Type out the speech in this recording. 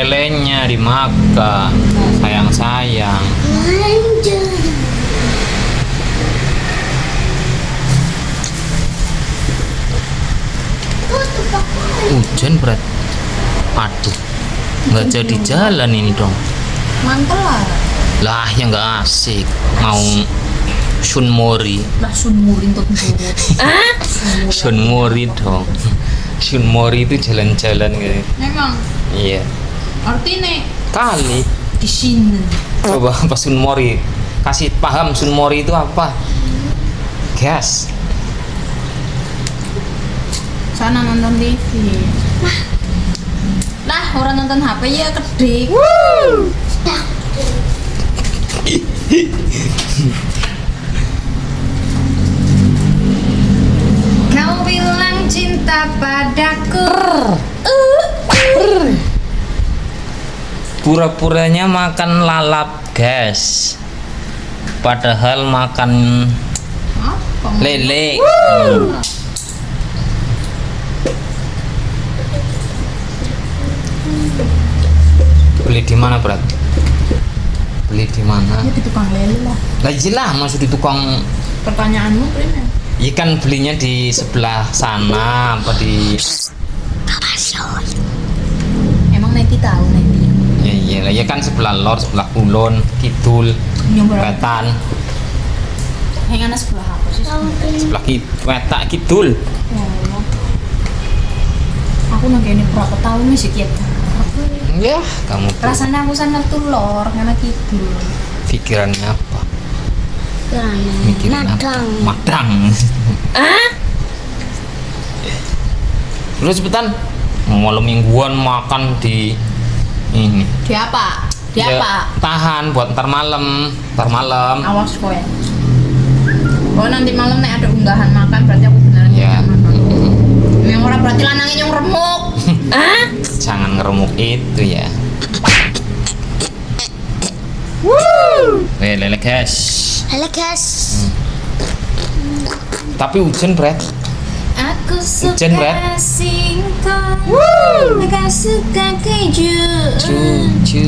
lelenya dimakan. Sayang-sayang. Hujan berat. Aduh, nggak jadi jalan ini dong. Mantel Lah yang nggak asik. Mau Sunmori. lah sunmurin tuh Sunmori dong. Sunmori itu jalan-jalan gitu. memang Iya. artinya Kali. di sini Coba apa Sunmori? Kasih paham Sunmori itu apa? Gas. sana nonton TV lah orang nonton HP ya kedik kau bilang cinta padaku Pura-puranya makan lalap, guys. Padahal makan apa lele. Beli di mana, Brat? Beli di mana? ya di tukang lele lah Lah iyalah, masuk di tukang. pertanyaanmu Prima Iya kan belinya di sebelah sana apa di. emang nanti tahu nanti Ya iyalah, ya kan sebelah lor, sebelah kulon, kidul, yang berapa wetan, yang ada sebelah apa sih sebelah wetak kidul. ya Allah aku nggak ini berapa tahun nih sih kita Ya, kamu tuh rasanya aku sana tuh lor karena gitu pikirannya apa? Mikirin apa? Madang. Lu cepetan. Malam mingguan makan di ini. di apa di Ya, apa tahan buat ntar malam. Ntar malam. awas kok ya oh nanti malam nih ada unggahan makan berarti aku beneran Ya. makan yang orang berarti lanangin yang remuk Jangan ngeremuk itu ya. Lele guys. Halo guys. Tapi hujan, Bret. aku Hujan, suka Bret. singkong aku suka keju Cucu.